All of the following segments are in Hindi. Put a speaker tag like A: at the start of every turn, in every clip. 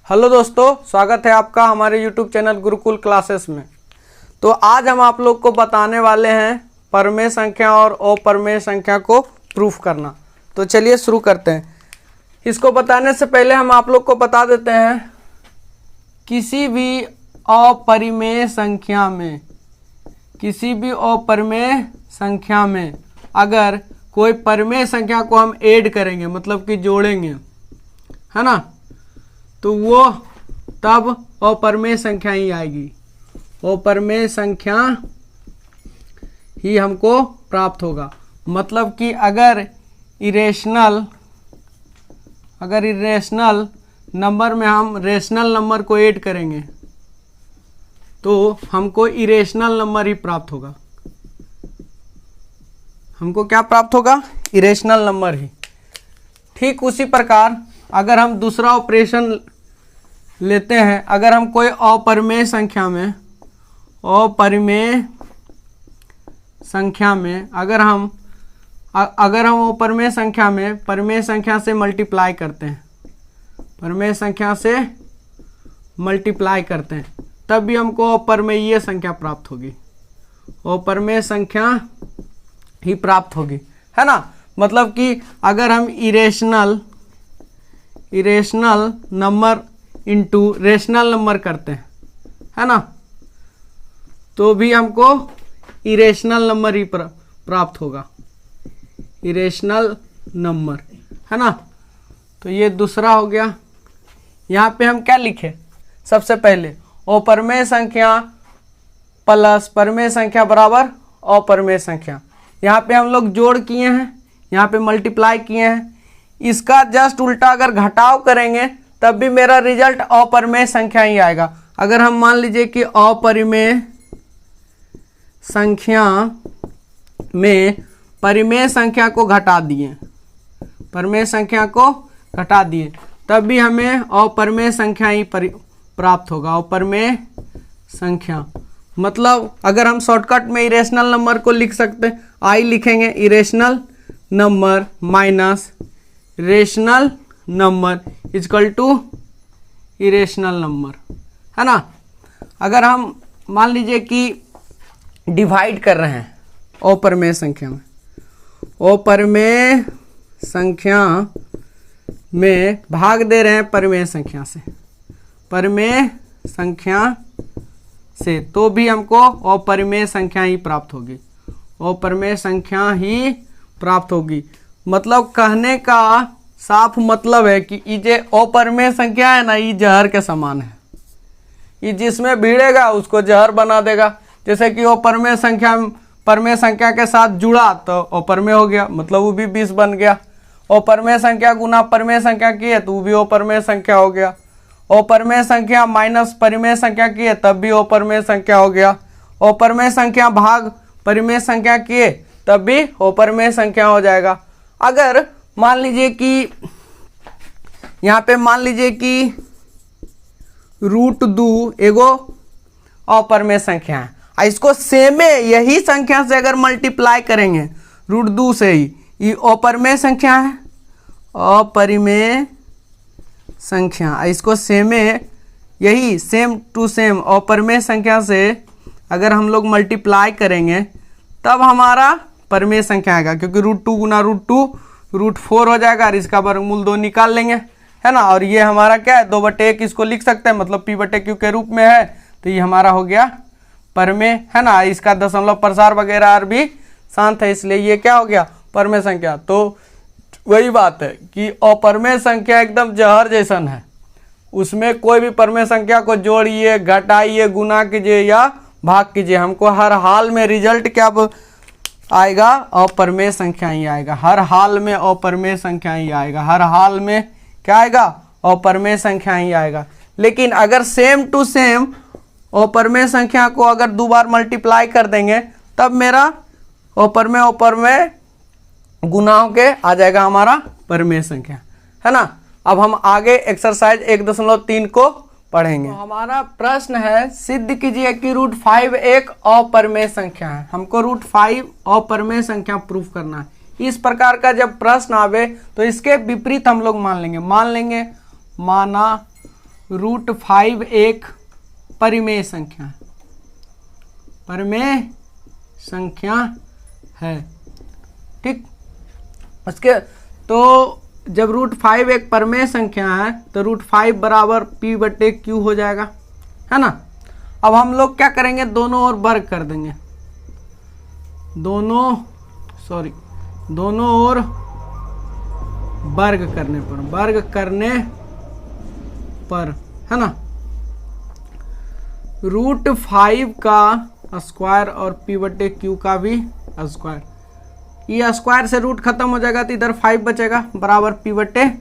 A: हेलो दोस्तों, स्वागत है आपका हमारे YouTube चैनल गुरुकुल क्लासेस में। तो आज हम आप लोग को बताने वाले हैं परमेय संख्या और अपरमेय संख्या को प्रूफ करना। तो चलिए शुरू करते हैं। इसको बताने से पहले हम आप लोग को बता देते हैं, किसी भी अपरिमेय संख्या में अगर कोई परिमेय संख्या को हम ऐड करेंगे, मतलब कि जोड़ेंगे, है ना, तो वो तब अपरिमेय संख्या ही आएगी। अपरिमेय संख्या ही हमको प्राप्त होगा। मतलब कि अगर इरेशनल नंबर में हम रेशनल नंबर को ऐड करेंगे तो हमको इरेशनल नंबर ही प्राप्त होगा। हमको क्या प्राप्त होगा? इरेशनल नंबर ही। ठीक उसी प्रकार अगर हम दूसरा ऑपरेशन लेते हैं, अगर हम कोई अपरिमेय संख्या में अगर हम अपरिमेय संख्या में परिमेय संख्या से मल्टीप्लाई करते हैं, तब भी हमको अपरिमेय संख्या प्राप्त होगी। अपरिमेय संख्या ही प्राप्त होगी, है ना। मतलब कि अगर हम irrational number into rational number करते हैं, है ना, तो भी हमको इरेशनल नंबर ही प्राप्त होगा। इरेशनल नंबर, है ना। तो ये दूसरा हो गया। यहाँ पे हम क्या लिखे? सबसे पहले अपरिमेय संख्या प्लस परिमेय संख्या बराबर अपरिमेय संख्या। यहाँ पे हम लोग जोड़ किए हैं, यहाँ पे मल्टीप्लाई किए हैं। इसका जस्ट उल्टा अगर घटाव करेंगे तब भी मेरा रिजल्ट अपरिमेय संख्या ही आएगा। अगर हम मान लीजिए कि अपरिमेय संख्या में परिमेय संख्या को घटा दिए, तब भी हमें अपरिमेय संख्या ही प्राप्त होगा। अपरिमेय संख्या मतलब अगर हम शॉर्टकट में इरेशनल नंबर को लिख सकते हैं, आई लिखेंगे irrational number minus rational number equal to irrational number, है ना। अगर हम मान लीजिए कि डिवाइड कर रहे हैं अपरिमेय संख्या में भाग दे रहे हैं परिमेय संख्या से, तो भी हमको अपरिमेय संख्या ही प्राप्त होगी। अपरिमेय संख्या ही प्राप्त होगी। मतलब कहने का साफ मतलब है कि ये जो अपरिमेय संख्या है ना, ये जहर के समान है। ये जिसमें भिड़ेगा उसको जहर बना देगा। जैसे कि अपरिमेय संख्या के साथ जुड़ा तो अपरिमेय हो गया, मतलब वो भी 20 बन गया। अपरिमेय संख्या गुना परिमेय संख्या की है तो वो भी अपरिमेय संख्या हो गया। अपरिमेय संख्या माइनस परिमेय संख्या की है तब भी अपरिमेय संख्या हो गया। अपरिमेय संख्या भाग परिमेय संख्या की है तब भी अपरिमेय संख्या हो जाएगा। अगर मान लीजिए कि यहाँ पे मान लीजिए कि √2 एगो अपरिमेय संख्या है, इसको सेमे यही संख्या से अगर मल्टीप्लाई करेंगे √2 से ही, ये अपरिमेय संख्या है, अपरिमेय संख्या। इसको सेमे यही सेम टू सेम अपरिमेय संख्या से अगर हम लोग मल्टीप्लाई करेंगे तब हमारा परिमेय संख्या आएगा, क्योंकि √2 गुना √2 √4 हो जाएगा और इसका वर्गमूल 2 निकाल लेंगे, है ना। और ये हमारा क्या है? 2/1 इसको लिख सकते हैं, मतलब P/Q के रूप में है। तो ये हमारा हो गया परिमेय, है ना। इसका दशमलव प्रसार वगैरह भी शांत है, इसलिए ये क्या हो गया? परिमेय संख्या। तो वही बात है कि अपरिमेय संख्या एकदम जहर जैसन है। उसमें कोई भी परिमेय संख्या को जोड़िए, घटाइए, गुना कीजिए या भाग कीजिए, हमको हर हाल में रिजल्ट क्या आएगा? अपरिमेय संख्या ही आएगा। हर हाल में अपरिमेय संख्या ही आएगा। हर हाल में क्या आएगा? अपरिमेय संख्या ही आएगा। लेकिन अगर सेम टू सेम अपरिमेय संख्या को अगर 2 बार मल्टीप्लाई कर देंगे तब मेरा अपरिमेय गुना होके आ जाएगा हमारा परिमेय संख्या, है ना। अब हम आगे एक्सरसाइज 1.3 को पढ़ेंगे। तो हमारा प्रश्न है, सिद्ध कीजिए कि √5 एक अपरिमेय संख्या है। हमको √5 अपरिमेय संख्या प्रूफ करना है। इस प्रकार का जब प्रश्न आवे तो इसके विपरीत हम लोग मान लेंगे। माना √5 एक परिमेय संख्या है, परिमेय संख्या है। ठीक, उसके तो जब √5 एक परिमेय संख्या है तो √5 बराबर p/q हो जाएगा, है ना। अब हम लोग क्या करेंगे, दोनों ओर वर्ग कर देंगे, दोनों ओर वर्ग करने पर, है ना, √5 का स्क्वायर और p/q का भी स्क्वायर, ये स्क्वायर से रूट खत्म हो जाएगा तो इधर 5 बचेगा, बराबर p/q²,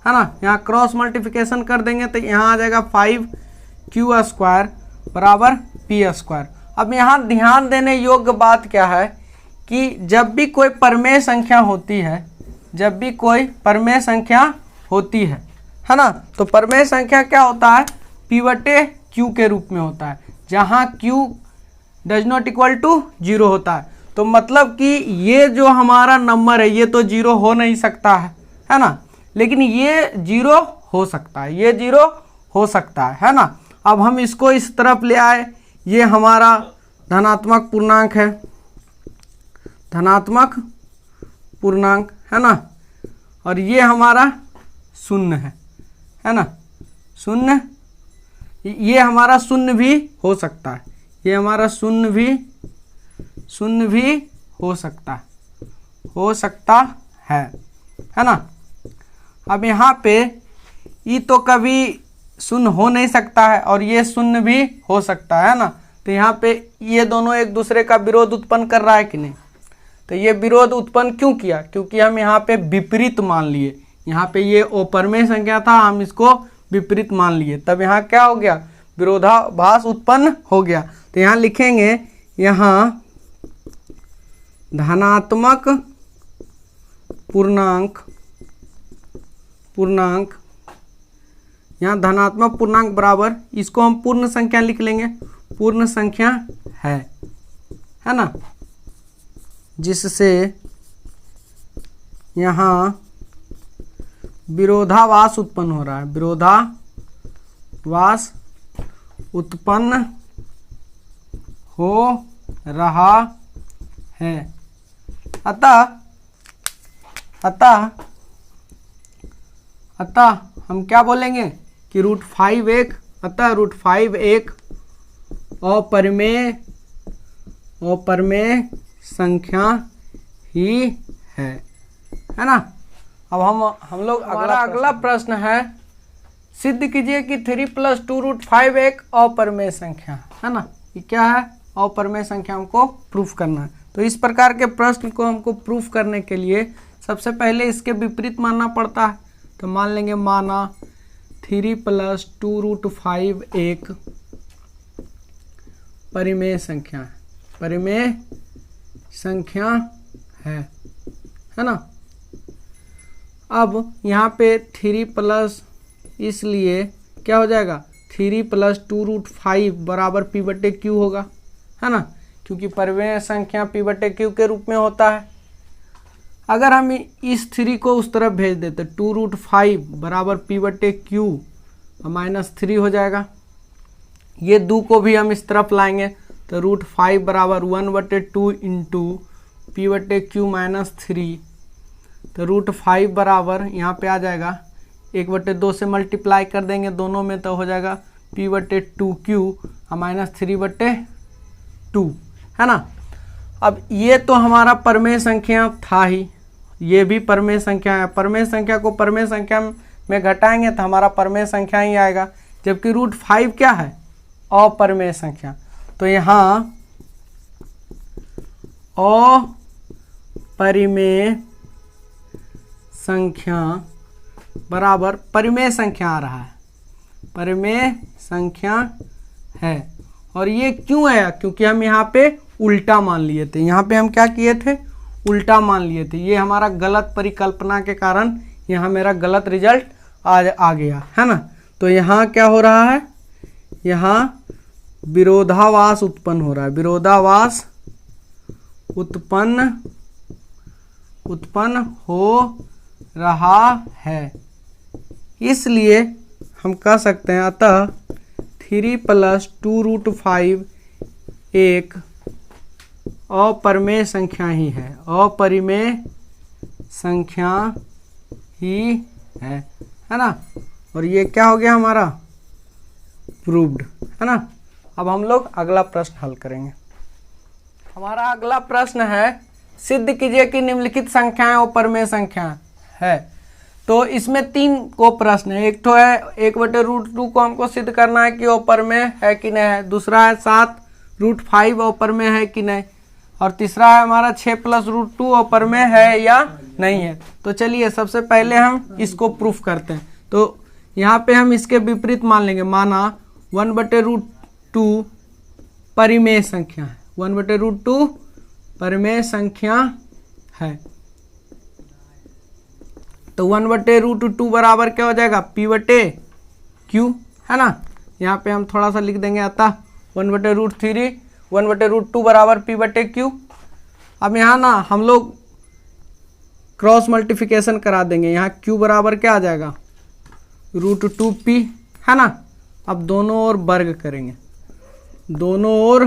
A: है ना। यहाँ क्रॉस मल्टीप्लिकेशन कर देंगे तो यहाँ आ जाएगा 5q² बराबर p²। अब यहाँ ध्यान देने योग्य बात क्या है कि जब भी कोई परिमेय संख्या होती है, है ना, तो परिमेय संख्या क्या होता है, p/q के रूप में होता है, जहाँ q does not equal to 0 होता है। तो मतलब कि ये जो हमारा नंबर है ये तो 0 हो नहीं सकता है ना, लेकिन ये 0 हो सकता है ना। अब हम इसको इस तरफ ले आए, ये हमारा धनात्मक पूर्णांक है, है ना, और ये हमारा शून्य है ना, शून्य, ये हमारा शून्य भी हो सकता है, ये हमारा शून्य भी हो सकता है ना। अब यहाँ पे ये तो कभी शून्य हो नहीं सकता है और ये शून्य भी हो सकता है ना, तो यहाँ पे ये दोनों एक दूसरे का विरोध उत्पन्न कर रहा है कि नहीं। तो ये विरोध उत्पन्न क्यों किया, क्योंकि हम यहाँ पे विपरीत मान लिए, यहाँ पे ये अपरिमेय संख्या था, हम इसको विपरीत मान लिए, तब यहाँ क्या हो गया, विरोधाभास उत्पन्न हो गया। तो यहाँ लिखेंगे, यहाँ धनात्मक पूर्णांक, यहाँ धनात्मक पूर्णांक बराबर, इसको हम पूर्ण संख्या लिख लेंगे, पूर्ण संख्या है ना, जिससे यहाँ विरोधाभास उत्पन्न हो रहा है, विरोधाभास उत्पन्न हो रहा है। अतः हम क्या बोलेंगे कि √5 एक अपरिमेय संख्या ही है ना। अब हम लोग अगला प्रश्न है, सिद्ध कीजिए कि 3 + 2 √5 एक अपरिमेय संख्या है ना। ये क्या है, अपरिमेय संख्या हमको प्रूफ करना है। तो इस प्रकार के प्रश्न को हमको प्रूफ करने के लिए सबसे पहले इसके विपरीत मानना पड़ता है। तो मान लेंगे, माना 3 + 2 √5 एक परिमेय संख्या है ना। अब यहाँ पे 3 इसलिए क्या हो जाएगा, 3 + 2 √5 बराबर p/q होगा, है ना, क्योंकि परिमेय संख्या p/q के रूप में होता है। अगर हम इस 3 को उस तरफ भेज देते, 2 √5 बराबर p/q -3 हो जाएगा। ये 2 को भी हम इस तरफ लाएंगे तो √5 बराबर 1/2 इंटू p/q -3, तो √5 बराबर यहाँ पे आ जाएगा 1/2 से मल्टीप्लाई कर देंगे दोनों में, तो हो जाएगा p/2q -3/2, है ना। अब ये तो हमारा परिमेय संख्या था ही, ये भी परिमेय संख्या है। परिमेय संख्या को परिमेय संख्या में घटाएंगे तो हमारा परिमेय संख्या ही आएगा, जबकि √5 क्या है, अपरिमेय संख्या। तो यहाँ अपरिमेय संख्या बराबर परिमेय संख्या आ रहा है, परिमेय संख्या है। और ये क्यों आया, क्योंकि हम यहाँ पे उल्टा मान लिए थे, यहाँ पे हम क्या किए थे, उल्टा मान लिए थे। ये हमारा गलत परिकल्पना के कारण यहाँ मेरा गलत रिजल्ट आ गया, है ना। तो यहाँ क्या हो रहा है, यहाँ विरोधाभास उत्पन्न हो रहा है, विरोधाभास उत्पन्न हो रहा है इसलिए हम कह सकते हैं अतः 3 + 2√5 एक अपरिमेय संख्या ही है, अपरिमेय संख्या ही है ना। और ये क्या हो गया हमारा, प्रूव्ड, है ना। अब हम लोग अगला प्रश्न हल करेंगे। हमारा अगला प्रश्न है, सिद्ध कीजिए कि निम्नलिखित संख्याएं अपरिमेय संख्या है। तो इसमें 3 को प्रश्न है। एक तो है 1/√2 को हमको सिद्ध करना है कि अपरिमेय है कि नहीं है। दूसरा है 7√5 अपरिमेय है कि नहीं। और तीसरा है हमारा 6 + √2 अपरिमेय है या नहीं है। तो चलिए सबसे पहले हम इसको प्रूफ करते हैं। तो यहाँ पे हम इसके विपरीत मान लेंगे। माना 1/√2 परिमेय संख्या है, 1/√2 परिमेय संख्या है। तो 1/√2 बराबर क्या हो जाएगा, p/q, है ना। यहाँ पे हम थोड़ा सा लिख देंगे, अतः 1/√3 1/√2 बराबर p/q। अब यहाँ ना हम लोग क्रॉस मल्टीप्लिकेशन करा देंगे। यहाँ q बराबर क्या आ जाएगा, √2p, है ना। अब दोनों ओर वर्ग करेंगे, दोनों ओर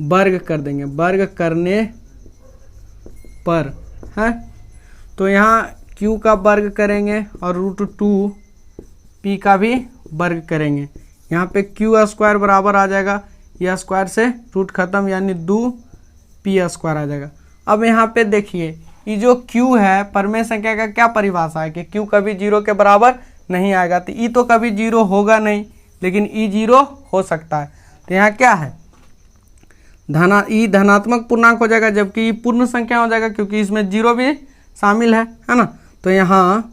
A: वर्ग कर देंगे। वर्ग करने पर है तो यहाँ q का वर्ग करेंगे और √2p का भी वर्ग करेंगे। यहाँ पे q² बराबर आ जाएगा, यह स्क्वायर से रूट खत्म, यानी 2p² आ जाएगा। अब यहाँ पे देखिए, ये जो q है परिमेय संख्या का क्या परिभाषा है कि q कभी 0 के बराबर नहीं आएगा। तो e तो कभी 0 होगा नहीं, लेकिन e 0 हो सकता है। तो यहाँ क्या है, e धनात्मक पूर्णांक हो जाएगा, जबकि e पूर्ण संख्या हो जाएगा, क्योंकि इसमें 0 भी शामिल है ना। तो यहाँ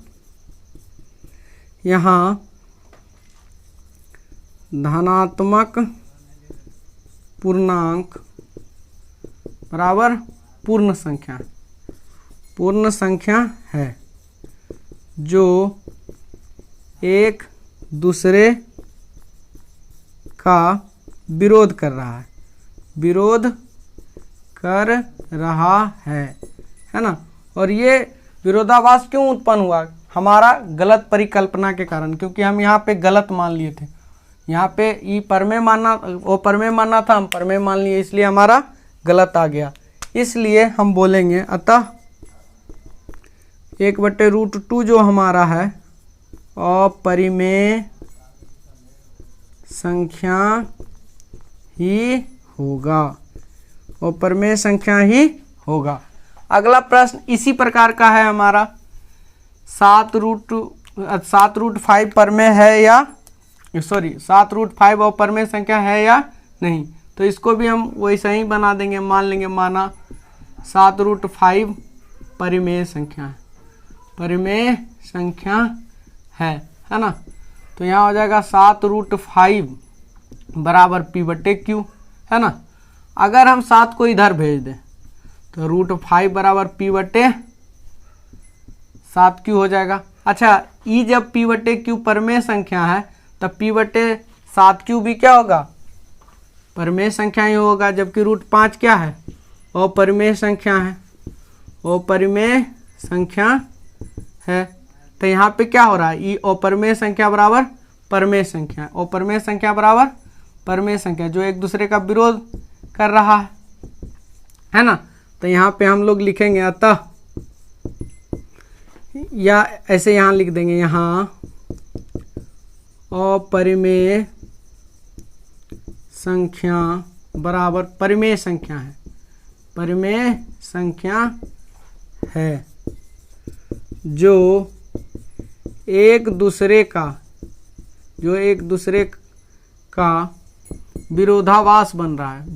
A: धनात्मक पूर्णांक बराबर पूर्ण संख्या है जो एक दूसरे का विरोध कर रहा है ना। और ये विरोधाभास क्यों उत्पन्न हुआ, हमारा गलत परिकल्पना के कारण, क्योंकि हम यहाँ पे गलत मान लिए थे। यहाँ पे ई परिमेय मानना, वो परिमेय मानना था, हम परिमेय मान लिए, इसलिए हमारा गलत आ गया। इसलिए हम बोलेंगे अतः 1/√2 जो हमारा है अपरिमेय संख्या ही होगा, अपरिमेय संख्या ही होगा। अगला प्रश्न इसी प्रकार का है हमारा, 7√5 परिमेय है या 7√5 अपरिमेय संख्या है या नहीं। तो इसको भी हम वैसे ही बना देंगे, मान लेंगे माना 7√5 परिमेय संख्या है ना। तो यहाँ हो जाएगा 7√5 बराबर p/q, है ना। अगर हम 7 को इधर भेज दें तो √5 बराबर p/7q हो जाएगा। अच्छा, e जब p/q परिमेय संख्या है तब p/7q भी क्या होगा, परिमेय संख्या ही होगा, जबकि √5 क्या है, अपरिमेय संख्या है, अपरिमेय संख्या है। तो यहाँ पे क्या हो रहा है, ई अपरिमेय संख्या बराबर परिमेय संख्या, अपरिमेय संख्या बराबर परिमेय संख्या, जो एक दूसरे का विरोध कर रहा है ना। तो यहाँ पे हम लोग लिखेंगे अतः, या ऐसे यहाँ लिख देंगे, यहाँ अपरिमेय संख्या बराबर परिमेय संख्या है, परिमेय संख्या है जो एक दूसरे का विरोधाभास बन रहा है।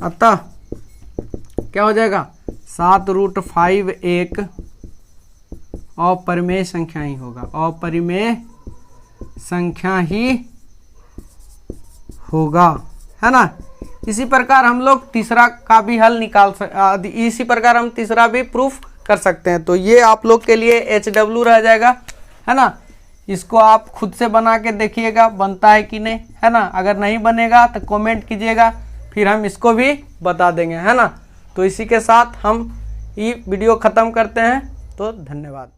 A: अतः क्या हो जाएगा, 7√5 एक अपरिमेय संख्या ही होगा, अपरिमेय संख्या ही होगा, है ना। इसी प्रकार हम लोग तीसरा का भी हल इसी प्रकार हम तीसरा भी प्रूफ कर सकते हैं। तो ये आप लोग के लिए HW रह जाएगा, है ना। इसको आप खुद से बना के देखिएगा बनता है कि नहीं, है ना। अगर नहीं बनेगा तो कमेंट कीजिएगा, फिर हम इसको भी बता देंगे, है ना। तो इसी के साथ हम ये वीडियो ख़त्म करते हैं। तो धन्यवाद।